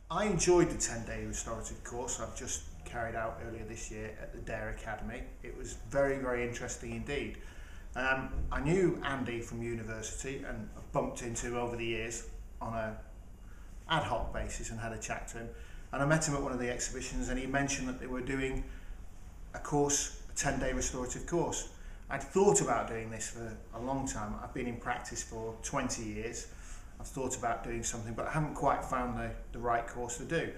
I enjoyed the 10-day restorative course I've just carried out earlier this year at the Dare Academy. It was very, very interesting indeed. I knew Andy from university and I've bumped into him over the years on a ad hoc basis and had a chat to him. And I met him at one of the exhibitions and he mentioned that they were doing a course, a 10-day restorative course. I'd thought about doing this for a long time. I've been in practice for 20 years. I've thought about doing something, but I haven't quite found the right course to do.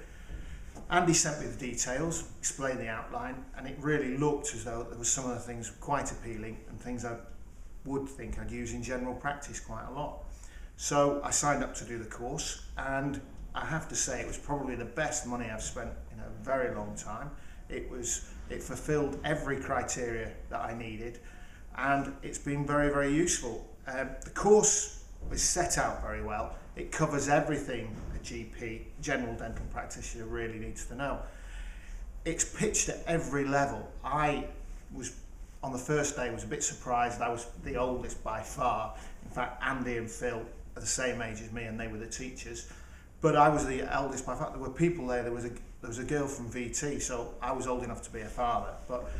Andy sent me the details, explained the outline, and it really looked as though there were some of the things quite appealing and things I would think I'd use in general practice quite a lot. So I signed up to do the course, and I have to say it was probably the best money I've spent in a very long time. It fulfilled every criteria that I needed, and it's been very, very useful. The course is set out very well. It covers everything a GP, general dental practitioner, really needs to know. It's pitched at every level. I was, on the first day, was a bit surprised. I was the oldest by far. In fact, Andy and Phil are the same age as me and they were the teachers. But I was the eldest by far. There were people there. There was a girl from VT, so I was old enough to be a father. But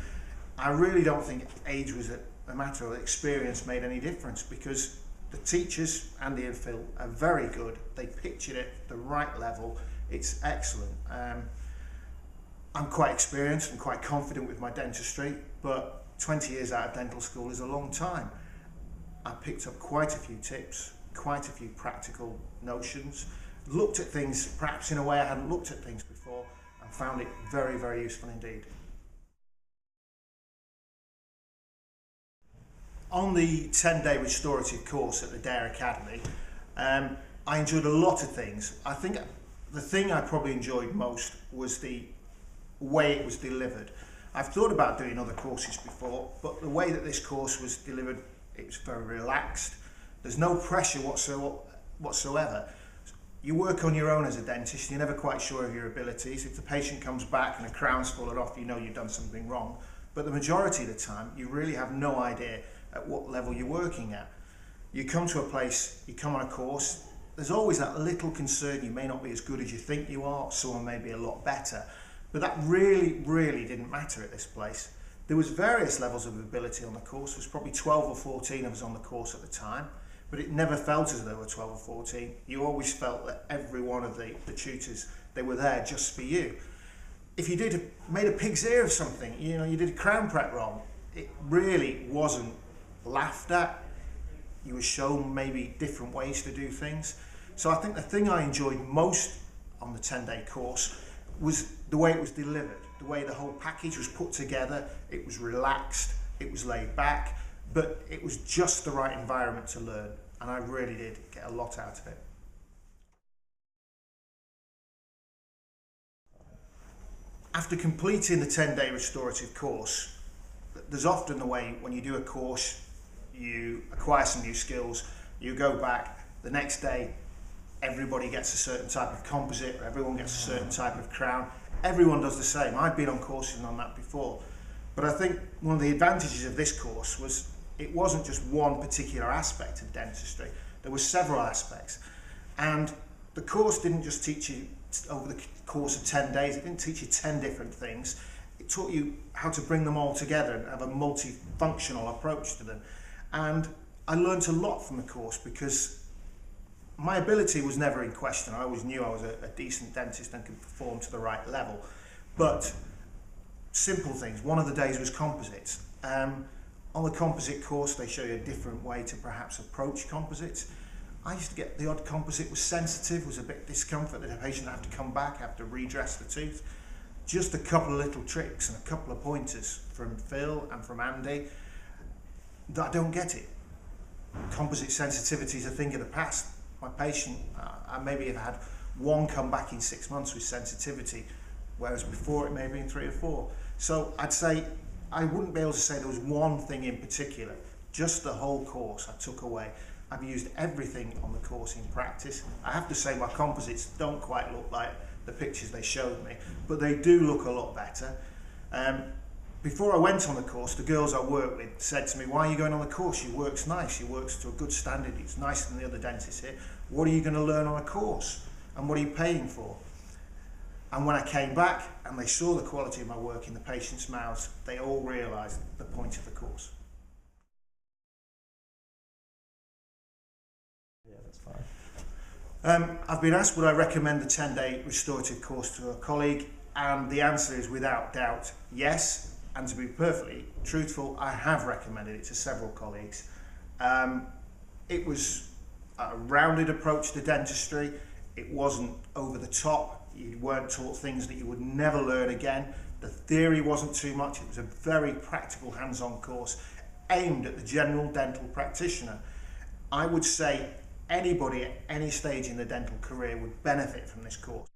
I really don't think age was a matter of experience made any difference, because the teachers, Andy and Phil, are very good. They pictured it at the right level. It's excellent. I'm quite experienced and quite confident with my dentistry, but 20 years out of dental school is a long time. I picked up quite a few tips, quite a few practical notions, looked at things perhaps in a way I hadn't looked at things before, and found it very, very useful indeed. On the 10-day restorative course at the Dare Academy, I enjoyed a lot of things. I think the thing I probably enjoyed most was the way it was delivered. I've thought about doing other courses before, but the way that this course was delivered, it was very relaxed. There's no pressure whatsoever. You work on your own as a dentist, you're never quite sure of your abilities. If the patient comes back and a crown's fallen off, you know you've done something wrong. But the majority of the time, you really have no idea at what level you're working at. You come to a place, you come on a course, there's always that little concern you may not be as good as you think you are, someone may be a lot better. But that really, really didn't matter at this place. There was various levels of ability on the course. There was probably 12 or 14 of us on the course at the time, but it never felt as though there were 12 or 14. You always felt that every one of the tutors, they were there just for you. If you made a pig's ear of something, you did a crown prep wrong, it really wasn't laughed at. You were shown maybe different ways to do things. So I think the thing I enjoyed most on the 10-day course was the way it was delivered, the way the whole package was put together. It was relaxed, it was laid back, but it was just the right environment to learn, and I really did get a lot out of it. After completing the 10-day restorative course, there's often the way when you do a course, you acquire some new skills, you go back, the next day everybody gets a certain type of composite, or everyone gets a certain type of crown. Everyone does the same. I've been on courses on that before. But I think one of the advantages of this course was it wasn't just one particular aspect of dentistry. There were several aspects. And the course didn't just teach you over the course of 10 days, it didn't teach you 10 different things. It taught you how to bring them all together and have a multifunctional approach to them. And I learned a lot from the course because my ability was never in question. I always knew I was a decent dentist and could perform to the right level. But simple things. One of the days was composites. On the composite course, they show you a different way to perhaps approach composites. I used to get the odd composite was sensitive, was a bit discomfort that the patient had to come back, have to redress the tooth. Just a couple of little tricks and a couple of pointers from Phil and from Andy that I don't get it. Composite sensitivity is a thing of the past. My patient, I maybe have had one come back in 6 months with sensitivity, whereas before it may have been 3 or 4. So I'd say I wouldn't be able to say there was one thing in particular, just the whole course I took away. I've used everything on the course in practice. I have to say my composites don't quite look like the pictures they showed me, but they do look a lot better. Before I went on the course, the girls I work with said to me, "Why are you going on the course? Your work's nice, your work's to a good standard, it's nicer than the other dentists here. What are you going to learn on a course? And what are you paying for?" And when I came back and they saw the quality of my work in the patients' mouths, they all realised the point of the course. Yeah, that's fine. I've been asked would I recommend the 10-day restorative course to a colleague, and the answer is without doubt yes. And to be perfectly truthful, I have recommended it to several colleagues. It was a rounded approach to dentistry. It wasn't over the top. You weren't taught things that you would never learn again. The theory wasn't too much. It was a very practical hands-on course aimed at the general dental practitioner. I would say anybody at any stage in the dental career would benefit from this course.